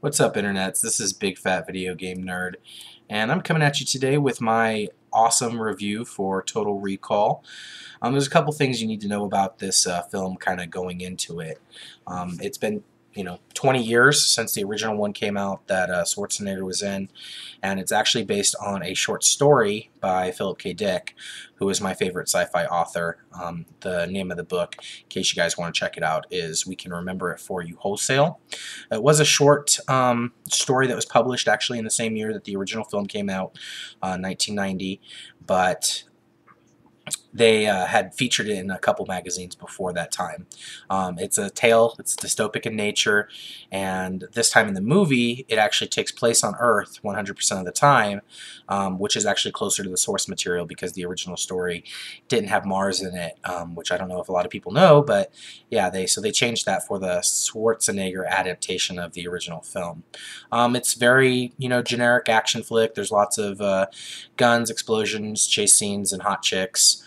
What's up, internets? This is Big Fat Video Game Nerd, and I'm coming at you today with my awesome review for Total Recall. There's a couple things you need to know about this film kind of going into it. It's been 20 years since the original one came out that Schwarzenegger was in, and it's actually based on a short story by Philip K. Dick, who is my favorite sci-fi author. The name of the book, in case you guys want to check it out, is We Can Remember It For You Wholesale. It was a short story that was published actually in the same year that the original film came out, 1990, but they had featured it in a couple magazines before that time. It's a tale, it's dystopic in nature, and this time in the movie, it actually takes place on Earth 100% of the time, which is actually closer to the source material because the original story didn't have Mars in it, which I don't know if a lot of people know, but yeah, they changed that for the Schwarzenegger adaptation of the original film. It's very, generic action flick. There's lots of guns, explosions, chase scenes, and hot chicks.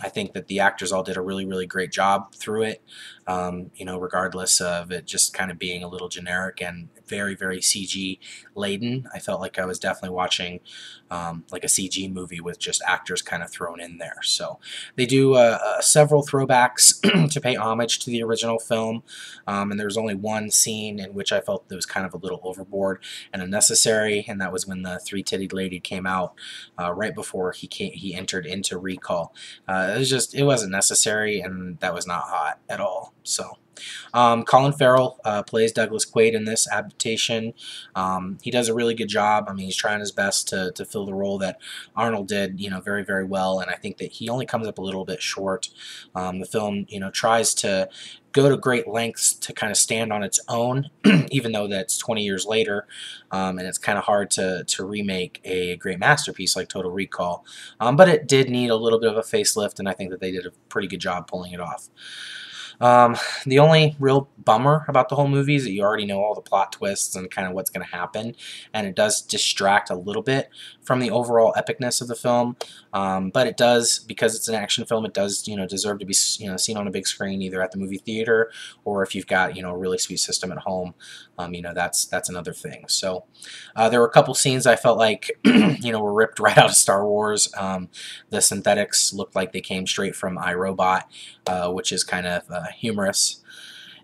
I think that the actors all did a really, really great job through it, regardless of it just kind of being a little generic and very, very CG laden. I felt like I was definitely watching like a CG movie with just actors kind of thrown in there. So they do several throwbacks to pay homage to the original film, and there's only one scene in which I felt that was kind of a little overboard and unnecessary, and that was when the three-titted lady came out right before he entered into Recall. It wasn't necessary, and that was not hot at all. So Colin Farrell plays Douglas Quaid in this adaptation. He does a really good job. I mean, he's trying his best to fill the role that Arnold did, very, very well, and I think that he only comes up a little bit short. The film, tries to go to great lengths to kind of stand on its own, even though that's 20 years later, and it's kind of hard to remake a great masterpiece like Total Recall. But it did need a little bit of a facelift, and I think that they did a pretty good job pulling it off. The only real bummer about the whole movie is that you already know all the plot twists and kind of what's going to happen, and it does distract a little bit from the overall epicness of the film. But it does, because it's an action film, it does deserve to be seen on a big screen, either at the movie theater or if you've got a really sweet system at home. That's another thing. So there were a couple scenes I felt like were ripped right out of Star Wars. The synthetics looked like they came straight from iRobot, which is kind of humorous.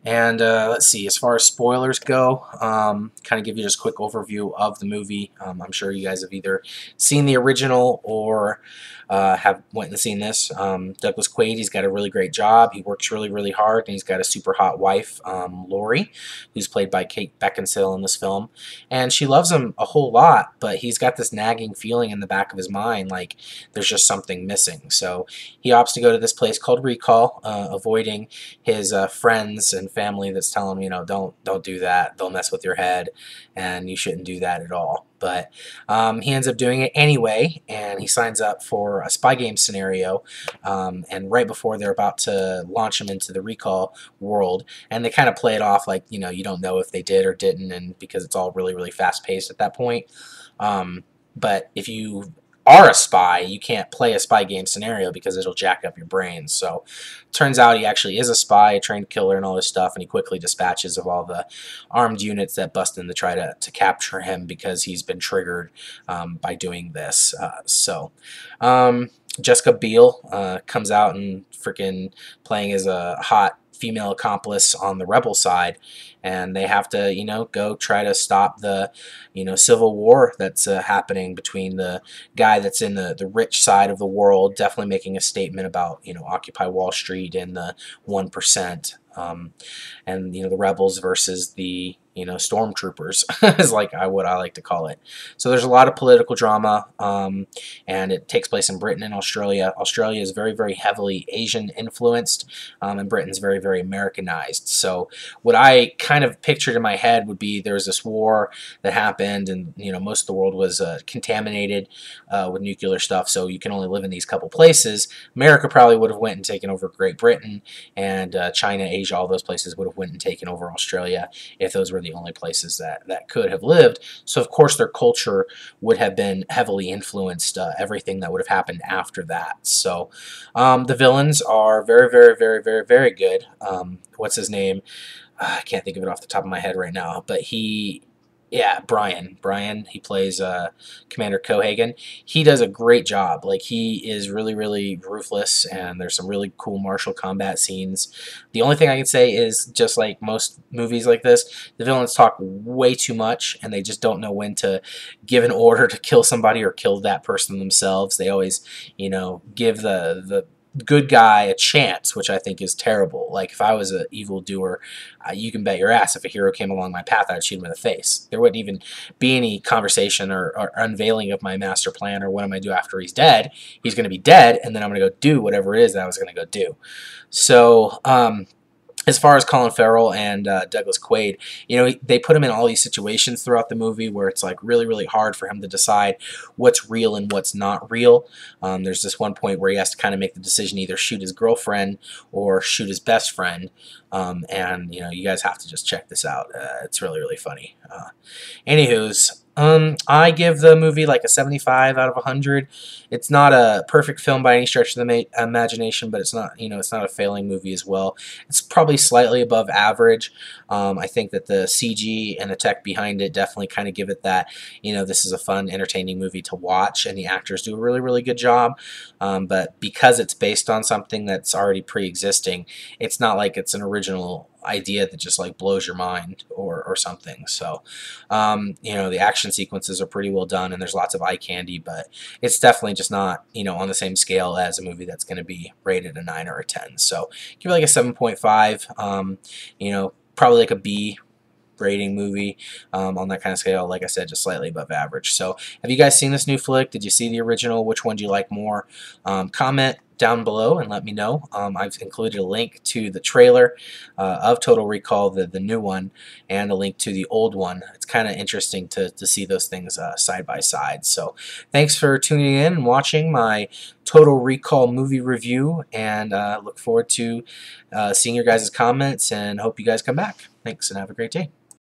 And let's see, as far as spoilers go, kind of give you just a quick overview of the movie. I'm sure you guys have either seen the original or have went and seen this. Douglas Quaid, he's got a really great job. He works really, really hard, and he's got a super hot wife, Lori, who's played by Kate Beckinsale in this film. And she loves him a whole lot, but he's got this nagging feeling in the back of his mind like there's just something missing. So he opts to go to this place called Recall, avoiding his friends and family that's telling him, don't do that. They'll mess with your head, and you shouldn't do that at all. But he ends up doing it anyway, and he signs up for a spy game scenario, and right before they're about to launch him into the Recall world, and they kind of play it off like, you don't know if they did or didn't, and because it's all really, really fast-paced at that point. But if you are a spy, you can't play a spy game scenario because it'll jack up your brain. So turns out he actually is a spy, a trained killer, and all this stuff, and he quickly dispatches of all the armed units that bust in to try to capture him because he's been triggered by doing this. Jessica Biel comes out and freaking playing as a hot female accomplice on the rebel side, and they have to go try to stop the civil war that's happening between the guy that's in the rich side of the world, definitely making a statement about Occupy Wall Street and the 1%, and the rebels versus the stormtroopers is like what I like to call it. So there's a lot of political drama, and it takes place in Britain and Australia. Australia is very, very heavily Asian influenced, and Britain's very, very Americanized. So what I kind of pictured in my head would be there's this war that happened, and most of the world was contaminated with nuclear stuff, so you can only live in these couple places. America probably would have went and taken over Great Britain, and China, Asia, all those places would have went and taken over Australia if those were the only places that could have lived. So of course their culture would have been heavily influenced everything that would have happened after that. So the villains are very, very, very, very, very good. What's his name? I can't think of it off the top of my head right now, but yeah, Brian, he plays Commander Cohagen. He does a great job. Like, he is really, really ruthless, and there's some really cool martial combat scenes. The only thing I can say is, just like most movies like this, the villains talk way too much, and they just don't know when to give an order to kill somebody or kill that person themselves. They always, give the good guy a chance, which I think is terrible. Like, if I was an evildoer, you can bet your ass if a hero came along my path, I'd shoot him in the face. There wouldn't even be any conversation or unveiling of my master plan or what I'm going to do after he's dead. He's going to be dead, and then I'm going to go do whatever it is that I was going to go do. So, as far as Colin Farrell and Douglas Quaid, they put him in all these situations throughout the movie where it's like really, really hard for him to decide what's real and what's not real. There's this one point where he has to kind of make the decision, either shoot his girlfriend or shoot his best friend. And you guys have to just check this out. It's really, really funny. Anywho's, I give the movie like a 75 out of 100. It's not a perfect film by any stretch of the imagination, but it's not, it's not a failing movie as well. It's probably slightly above average. I think that the CG and the tech behind it definitely kind of give it that, this is a fun, entertaining movie to watch, and the actors do a really, really good job. But because it's based on something that's already pre-existing, it's not like it's an original idea that just like blows your mind or something. So the action sequences are pretty well done, and there's lots of eye candy, but it's definitely just not on the same scale as a movie that's going to be rated a 9 or a 10. So give it like a 7.5. Probably like a B rating movie on that kind of scale. Like I said, just slightly above average. So have you guys seen this new flick? Did you see the original? Which one do you like more? Comment down below and let me know. I've included a link to the trailer of Total Recall, the new one, and a link to the old one. It's kind of interesting to see those things side by side. So thanks for tuning in and watching my Total Recall movie review, and look forward to seeing your guys' comments, and hope you guys come back. Thanks, and have a great day.